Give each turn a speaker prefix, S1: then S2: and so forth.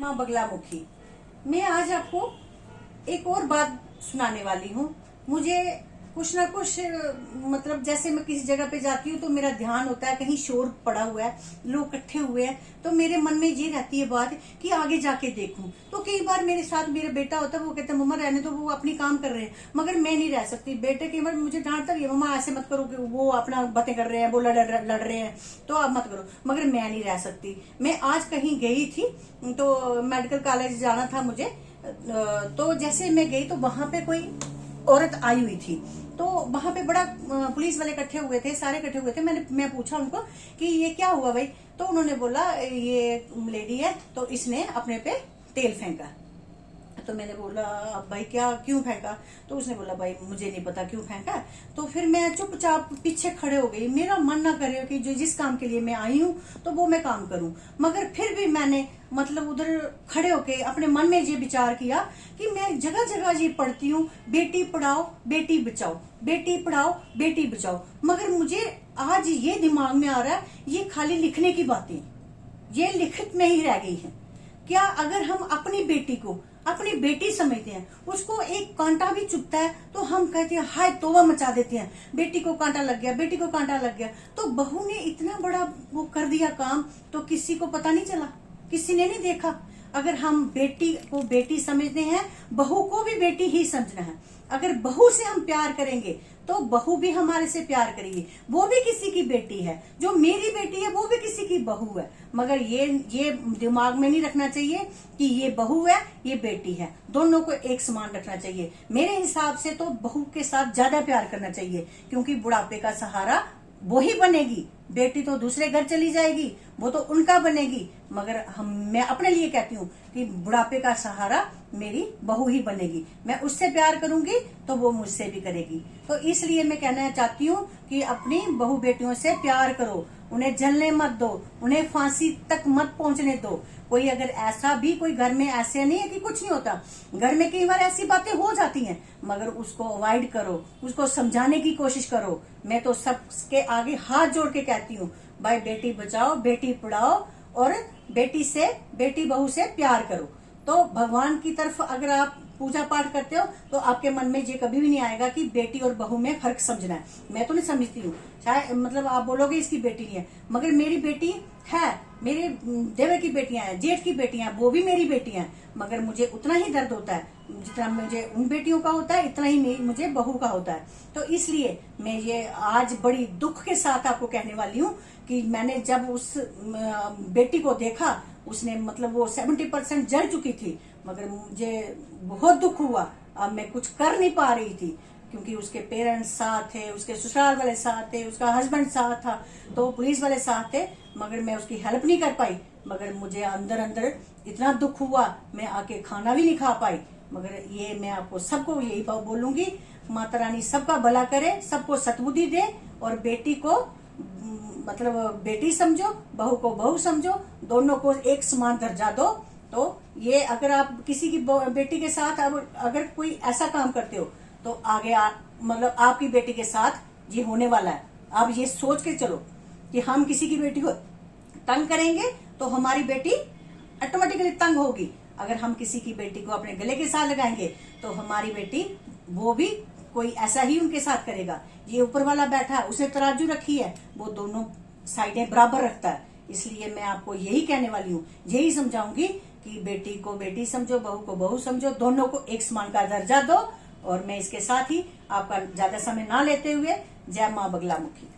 S1: माँ बगलामुखी। मैं आज आपको एक और बात सुनाने वाली हूँ। मुझे कुछ ना कुछ मतलब जैसे मैं किसी जगह पे जाती हूँ तो मेरा ध्यान होता है, कहीं शोर पड़ा हुआ है, लोग इकट्ठे हुए हैं, तो मेरे मन में ये रहती है बात कि आगे जाके देखूं। तो कई बार मेरे साथ मेरा बेटा होता है, वो कहता है मम्मा रहने दो, वो अपनी काम कर रहे हैं, मगर मैं नहीं रह सकती। बेटे कई बार मुझे डांटता है, मम्मा ऐसे मत करो, कि वो अपना बातें कर रहे हैं, वो लड़ रहे हैं, तो आप मत करो, मगर मैं नहीं रह सकती। मैं आज कहीं गई थी तो मेडिकल कॉलेज जाना था मुझे, तो जैसे मैं गई तो वहां पे कोई औरत आई हुई थी। तो वहां पे बड़ा पुलिस वाले इकट्ठे हुए थे, सारे इकट्ठे हुए थे। मैं पूछा उनको कि ये क्या हुआ भाई, तो उन्होंने बोला ये लेडी है तो इसने अपने पे तेल फेंका। तो मैंने बोला अब भाई क्या क्यों फेंका, तो उसने बोला भाई मुझे नहीं पता क्यों फेंका। तो फिर मैं चुपचाप पीछे खड़े हो गई। मेरा मन ना करे कि जो जिस काम के लिए मैं आई हूँ तो वो मैं काम करूं, मगर फिर भी मैंने मतलब उधर खड़े होके अपने मन में ये विचार किया कि मैं जगह जगह ये पढ़ती हूँ, बेटी पढ़ाओ बेटी बचाओ, बेटी पढ़ाओ बेटी बचाओ, मगर मुझे आज ये दिमाग में आ रहा है ये खाली लिखने की बातें, ये लिखित में ही रह गई है। क्या अगर हम अपनी बेटी को अपनी बेटी समझते हैं, उसको एक कांटा भी चुभता है तो हम कहते हैं हाय तौबा मचा देते हैं, बेटी को कांटा लग गया, बेटी को कांटा लग गया। तो बहू ने इतना बड़ा वो कर दिया काम तो किसी को पता नहीं चला, किसी ने नहीं देखा। अगर हम बेटी को बेटी समझते हैं, बहू को भी बेटी ही समझना है। अगर बहू से हम प्यार करेंगे तो बहू भी हमारे से प्यार करेगी, वो भी किसी की बेटी है, जो मेरी बेटी है वो भी किसी की बहू है। मगर ये दिमाग में नहीं रखना चाहिए कि ये बहू है ये बेटी है, दोनों को एक समान रखना चाहिए। मेरे हिसाब से तो बहू के साथ ज्यादा प्यार करना चाहिए, क्योंकि बुढ़ापे का सहारा वो ही बनेगी। बेटी तो दूसरे घर चली जाएगी, वो तो उनका बनेगी, मगर मैं अपने लिए कहती हूँ कि बुढ़ापे का सहारा मेरी बहू ही बनेगी। मैं उससे प्यार करूंगी तो वो मुझसे भी करेगी। तो इसलिए मैं कहना चाहती हूँ कि अपनी बहू बेटियों से प्यार करो, उन्हें जलने मत दो, उन्हें फांसी तक मत पहुंचने दो। कोई अगर ऐसा भी कोई घर में ऐसे नहीं है कि कुछ नहीं होता, घर में कई बार ऐसी बातें हो जाती हैं, मगर उसको अवॉइड करो, उसको समझाने की कोशिश करो। मैं तो सबके आगे हाथ जोड़ के कहती हूँ भाई बेटी बचाओ बेटी पढ़ाओ और बेटी बहू से प्यार करो। तो भगवान की तरफ अगर आप पूजा पाठ करते हो तो आपके मन में ये कभी भी नहीं आएगा कि बेटी और बहू में फर्क समझना है। मैं तो नहीं समझती हूँ, चाहे मतलब आप बोलोगे इसकी बेटी नहीं है, मगर मेरी बेटी है, मेरे देवर की बेटियां हैं, जेठ की बेटियां, वो भी मेरी बेटियां हैं, मगर मुझे उतना ही दर्द होता है जितना मुझे उन बेटियों का होता है, इतना ही मुझे बहू का होता है। तो इसलिए मैं ये आज बड़ी दुख के साथ आपको कहने वाली हूँ कि मैंने जब उस बेटी को देखा, उसने मतलब वो 70% जल चुकी थी, मगर मुझे बहुत दुख हुआ। अब मैं कुछ कर नहीं पा रही थी, क्योंकि उसके पेरेंट्स साथ थे, उसके ससुराल वाले साथ थे, उसका हस्बैंड साथ था, तो पुलिस वाले साथ थे, मगर मैं उसकी हेल्प नहीं कर पाई। मगर मुझे अंदर अंदर इतना दुख हुआ, मैं आके खाना भी नहीं खा पाई। मगर ये मैं आपको सबको यही बोलूंगी, माता रानी सबका भला करे, सबको सद्बुद्धि दे, और बेटी को मतलब बेटी समझो, बहू को बहू समझो, दोनों को एक समान दर्जा दो। तो ये अगर आप किसी की बेटी के साथ अगर कोई ऐसा काम करते हो तो आगे मतलब आपकी बेटी के साथ ये होने वाला है। आप ये सोच के चलो कि हम किसी की बेटी को तंग करेंगे तो हमारी बेटी ऑटोमेटिकली तंग होगी। अगर हम किसी की बेटी को अपने गले के साथ लगाएंगे तो हमारी बेटी वो भी कोई ऐसा ही उनके साथ करेगा। ये ऊपर वाला बैठा है, उसने तराजू रखी है, वो दोनों साइडें बराबर रखता है। इसलिए मैं आपको यही कहने वाली हूँ, यही समझाऊंगी कि बेटी को बेटी समझो, बहू को बहू समझो, दोनों को एक समान का दर्जा दो। और मैं इसके साथ ही आपका ज्यादा समय ना लेते हुए, जय माँ बगलामुखी।